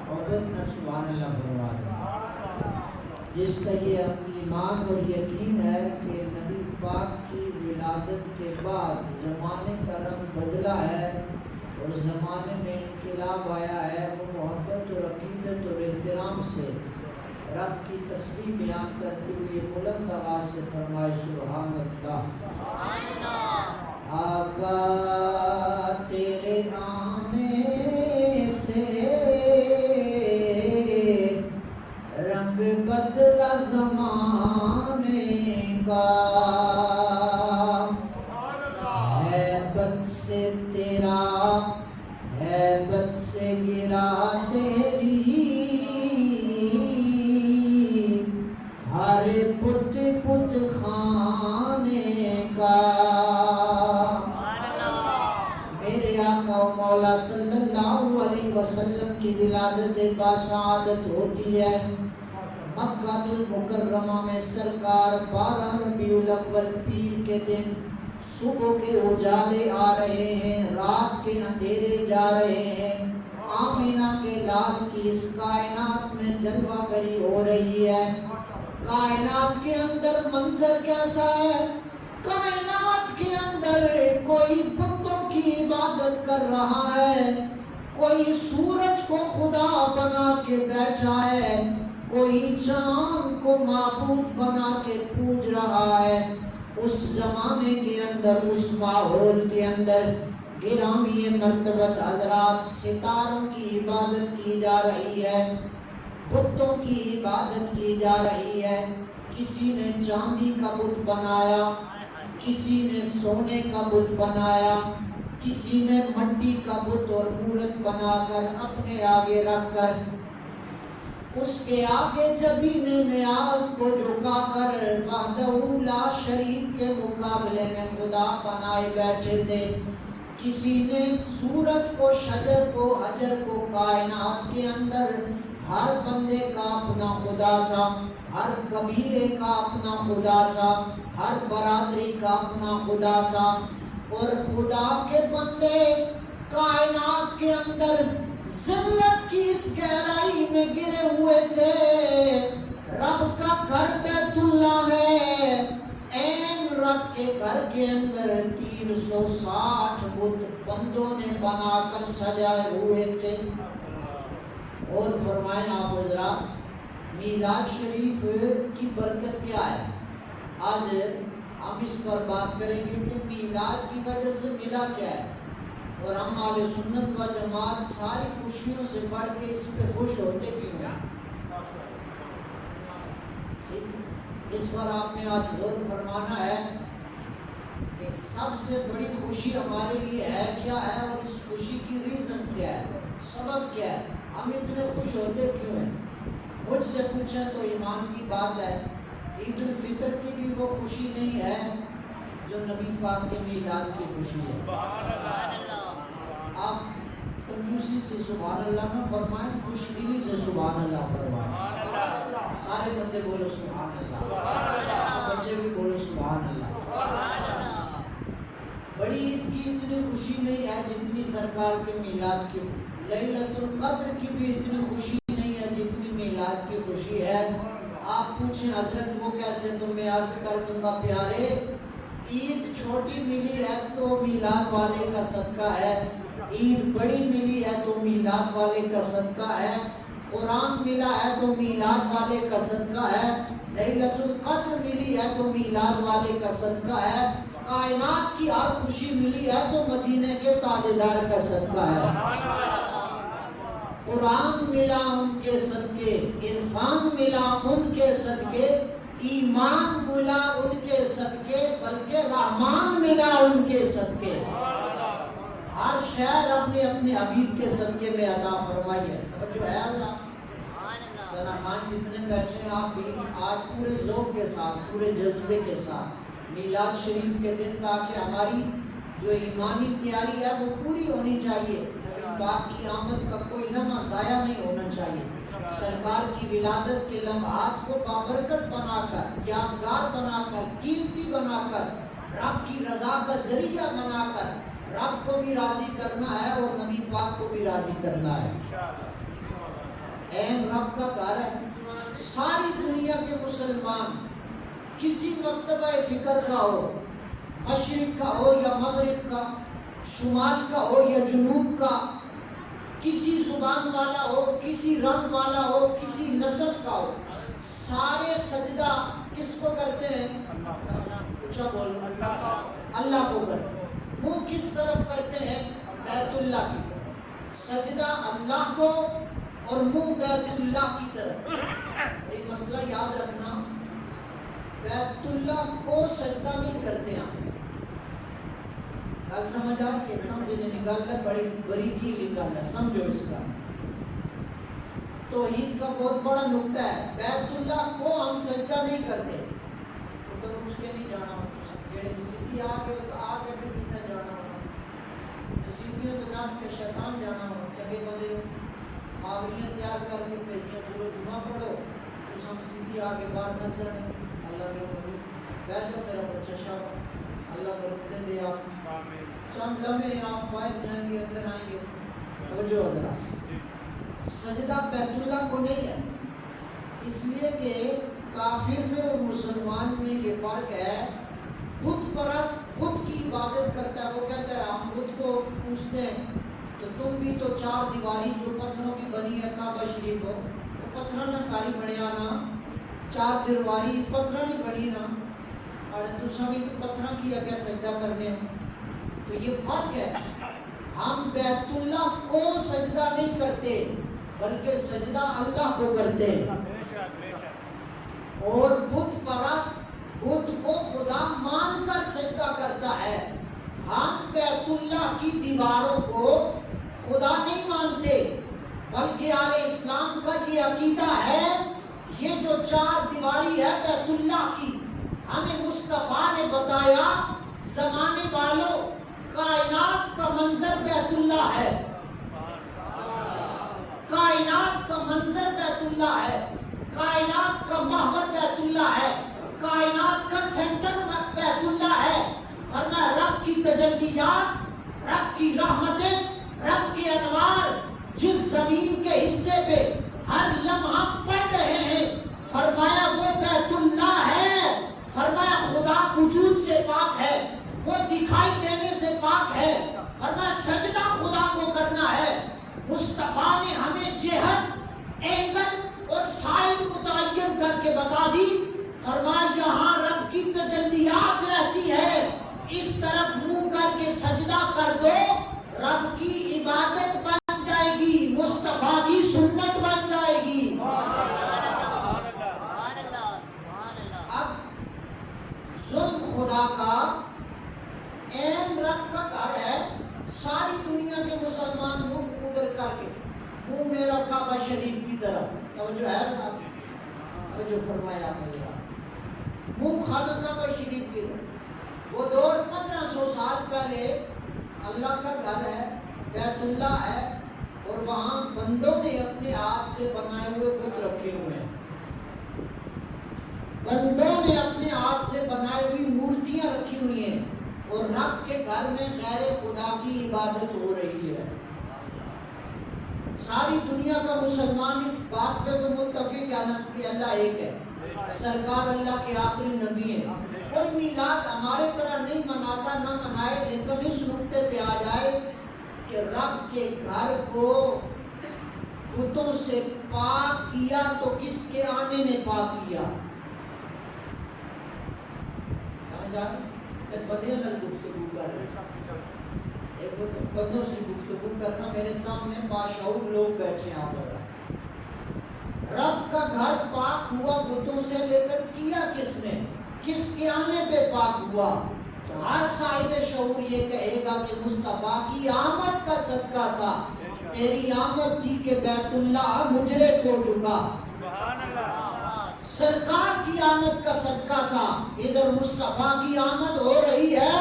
محبت نہ سبحان اللہ فرما دیں۔ جس کا یہ ایمان اور یقین ہے کہ نبی پاک کی ولادت کے بعد زمانے کا رنگ بدلا ہے اور زمانے میں انقلاب آیا ہے، وہ محبت اور عقیدت اور احترام سے رب کی تسبیح بیان کرتے ہوئے بلند آواز سے فرمائے سبحان اللہ۔ آقا تیرے آنے سے رنگ بدلا زمانے کا، ہیبت سے تیرا ہیبت سے گرا تیری ہر بت بت خانے کا۔ میرے آقا و مولا صلی اللہ علیہ وسلم کی ولادت باسعادت ہوتی ہے مکہ المکرمہ میں۔ سرکار 12 ربیع الاول پیر کے دن صبح کے اجالے آ رہے ہیں، رات کے اندھیرے جا رہے ہیں، آمینہ کے لال کی اس کائنات میں جلوہ گری ہو رہی ہے۔ کائنات کے اندر منظر کیسا ہے؟ کائنات کے اندر کوئی بتوں کی عبادت کر رہا ہے، کوئی سورج کو خدا بنا کے بیٹھا ہے، کوئی چاند کو معبود بنا کے پوج رہا ہے۔ اس زمانے کے اندر، اس ماحول کے اندر گرامی مرتبت حضرات ستاروں کی عبادت کی جا رہی ہے، بتوں کی عبادت کی جا رہی ہے۔ کسی نے چاندی کا بت بنایا، کسی نے سونے کا بت بنایا، کسی نے مٹی کا بت اور مورت بنا کر اپنے آگے رکھ کر اس کے آگے جبین نیاز کو جھکا کر وحدہ لا شریک کے مقابلے میں خدا بنائے بیٹھے تھے۔ کسی نے سورت کو، شجر کو، حجر کو، کائنات کے اندر ہر بندے کا اپنا خدا تھا، ہر قبیلے کا اپنا خدا تھا، ہر برادری کا اپنا خدا تھا، اور خدا کے بندے کائنات کے اندر ذلت کی اس گہرائی میں گرے ہوئے تھے۔ رب کا گھر بیت اللہ ہے، این رب کے گھر کے اندر 360 بت بندوں نے بنا کر سجائے ہوئے تھے۔ اور فرمائیں آپ حضرات میلاد شریف کی برکت کیا ہے؟ آج ہم اس پر بات کریں گے کہ میلاد کی وجہ سے ملا کیا ہے، اور ہم اہل سنت و جماعت ساری خوشیوں سے بڑھ کے اس پہ خوش ہوتے کیوں ہیں؟ اس پر آپ نے آج غور فرمانا ہے کہ سب سے بڑی خوشی ہمارے لیے ہے کیا ہے، اور اس خوشی کی ریزن کیا ہے، سبب کیا ہے، ہم اتنے خوش ہوتے کیوں ہیں؟ مجھ سے پوچھیں تو ایمان کی بات ہے، عید الفطر کی بھی وہ خوشی نہیں ہے جو نبی پاک کے میلاد کی خوشی ہے۔ آپ کنجوسی سے سبحان اللہ نہ فرمائیں، خوش دلی سے سبحان اللہ فرمائیں۔ سارے بندے بولو سبحان اللہ، بچے بھی بولو سبحان اللہ۔ بڑی عید کی اتنی خوشی نہیں ہے جتنی سرکار کے میلاد کی خوشی، لیلۃ القدر کی بھی اتنی خوشی نہیں ہے جتنی میلاد کی خوشی ہے۔ آپ پوچھیں حضرت وہ کیسے، تو میں عرض کر دوں گا پیارے، عید چھوٹی ملی ہے تو میلاد والے کا صدقہ ہے، عید بڑی ملی ہے تو میلاد والے کا صدقہ ہے، قرآن ملا ہے تو میلاد والے کا صدقہ ہے، لیلۃ القدر ملی ہے تو میلاد والے کا صدقہ ہے، کائنات کی ہر خوشی ملی ہے تو مدینے کے تاجدار کا صدقہ ہے۔ قرآن ملا ان کے صدقے، عرفان ملا ان کے صدقے، ایمان ملا ان کے صدقے، بلکہ رحمان ملا ان کے صدقے۔ ہر شہر اپنے اپنے حبیب کے صدقے میں عطا فرمائی ہے۔ توجہ ہے حضرات؟ ثنا خان جتنے بیٹھے ہیں آپ بھی آج پورے ذوق کے ساتھ، پورے جذبے کے ساتھ میلاد شریف کے دن، تاکہ ہماری جو ایمانی تیاری ہے وہ پوری ہونی چاہیے، پاک کی آمد کا کوئی لمحہ ضائع نہیں ہونا چاہیے۔ سرکار کی ولادت کے لمحات کو بابرکت بنا کر، یادگار بنا کر، قیمتی بنا کر، رب کی رضا کا ذریعہ بنا کر رب کو بھی راضی کرنا ہے اور نبی پاک کو بھی راضی کرنا ہے۔ کا گھر ہے. ساری دنیا کے مسلمان کسی مکتبہ فکر کا ہو، مشرق کا ہو یا مغرب کا، شمال کا ہو یا جنوب کا، کسی زبان والا ہو، کسی رنگ والا ہو، کسی نسل کا ہو، سارے سجدہ کس کو کرتے ہیں؟ اونچا بولو. اللہ کو کرتے ہیں. منہ کس طرف کرتے ہیں؟ بیت اللہ کی طرف. سجدہ اللہ کو اور منہ بیت اللہ کی طرف. اور یہ مسئلہ یاد رکھنا، بیت اللہ کو سجدہ نہیں کرتے ہیں. گل سمجھ آ رہی ہے؟ سمجھنے نکالنا بڑی باریکی نکالنا، سمجھو اس کا. توحید کا بہت بڑا نقطہ ہے. بیت اللہ کو ہم سجدہ نہیں کرتے. ادھر اٹھ کے نہیں جانا ہو، جڑے مسیتی آ کے پھر پیچھے جانا ہو. مسیتیوں تو نس کے شیطان جانا ہو. چنگے بندے محاوریاں تیار کر کے بھیجیاں، چلو جمعہ پڑھو تو ہم مسیتی آ کے باہر نس جانے. اللہ میرے بندے بیٹھ جاؤ میرا بچہ شاہ، اللہ برکتیں دے. آپ چند لمحے آپ باہر جائیں گے، اندر آئیں گے. توجہ حضرات، سجدہ بیت اللہ کو نہیں ہے. اس لیے کہ کافر میں اور مسلمان میں یہ فرق ہے. بت پرست بت کی عبادت کرتا ہے، وہ کہتا ہے ہم بت کو پوچھتے ہیں تو تم بھی تو چار دیواری جو پتھروں کی بنی ہے کعبہ شریف ہو، وہ پتھر نہ کاری بنیا نا، چار دیواری پتھر نہیں بنی نا، اور دوسرا بھی تو پتھر کی ہے کیا سجدہ کرنے ہو. تو یہ فرق ہے. ہم بیت اللہ کو سجدہ نہیں کرتے بلکہ سجدہ اللہ کو کرتے ہیں. اور بت پرست بت کو خدا مان کر سجدہ کرتا ہے. ہم بیت اللہ کی دیواروں کو خدا نہیں مانتے بلکہ اہل اسلام کا یہ عقیدہ ہے. یہ جو چار دیواری ہے بیت اللہ کی، ہمیں مصطفیٰ نے بتایا زمانے والوں کائنات کا منظر بیت اللہ ہے. کائنات کا منظر بیت اللہ ہے. کائنات کا محور بیت اللہ ہے. کائنات کا سینٹر بیت اللہ ہے. فرمایا رب کی تجلیات، رب کی رحمتیں، رب کے انوار جس زمین کے حصے پہ ہر لمحہ پڑ رہے ہیں، فرمایا وہ بیت اللہ ہے. فرمایا خدا وجود سے پاک ہے، وہ دکھائی دینے سے پاک ہے. فرمایا سجدہ خدا کو کرنا ہے. مصطفیٰ نے ہمیں جہت، اینگل اور سائڈ متعین کر کے بتا دی. فرمایا یہاں رب کی تجلیات رہتی ہے، اس طرف منہ کر کے سجدہ کر دو، رب کی عبادت بن جائے گی، مصطفیٰ کی سنت بن جائے گی. اب ظلم خدا کا این رب کا گھر ہے. ساری دنیا کے مسلمان منہ ادھر کر کے منہ میرا کعبہ شریف کی طرف. توجہ ہے نا؟ توجہ فرمایا میرا منہ خانہ کعبہ شریف کی طرف. وہ دور 1500 سال پہلے اللہ کا گھر ہے، بیت اللہ ہے، اور وہاں بندوں نے اپنے ہاتھ سے بنائے ہوئے بت رکھے ہوئے ہیں. بندوں نے اپنے ہاتھ سے بنائی ہوئی مورتیاں رکھی ہوئی ہیں، اور رب کے گھر میں غیر خدا کی عبادت ہو رہی ہے. ساری دنیا کا مسلمان اس بات پہ تو متفق ہے نا کہ اللہ ایک ہے، سرکار اللہ کے آخری نبی ہیں. کوئی میلاد ہمارے طرح نہیں مناتا، نہ منائے، لیکن اس نقطے پہ آ جائے کہ رب کے گھر کو بتوں سے پاک کیا تو کس کے آنے نے پاک کیا. سمجھ آ رہا؟ ایک بندے نال گفتگو کر رہے ہیں، ایک بندوں سے گفتگو کرنا. میرے سامنے باشعور لوگ بیٹھے ہیں. آپ رب کا گھر پاک ہوا بتوں سے، لیکن کیا کس نے؟ کس کے آنے پہ پاک ہوا؟ تو ہر صاحب شعور یہ کہے گا کہ مصطفیٰ کی آمد کا صدقہ تھا. تیری آمد تھی کہ بیت اللہ مجرے کو جھکا. سرکار کی آمد کا صدقہ تھا. ادھر مصطفیٰ کی آمد ہو رہی ہے،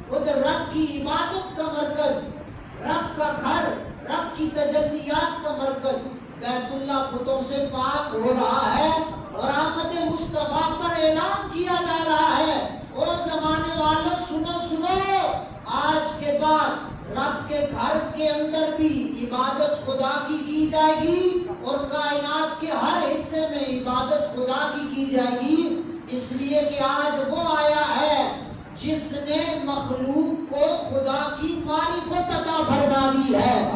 ادھر رب کی عبادت کا مرکز، رب کا گھر، رب کی تجلیات کا مرکز بیت اللہ بتوں سے پاک ہو رہا ہے. اور آمد مصطفیٰ پر اعلان کیا جا رہا ہے، او زمانے والوں سنو سنو، آج کے بعد رب کے گھر کے اندر بھی عبادت خدا کی جائے گی اور کائنات کے ہر حصے میں عبادت خدا کی جائے گی، اس لیے کہ آج وہ آیا ہے جس نے مخلوق کو خدا کی معرفت عطا فرما دی ہے۔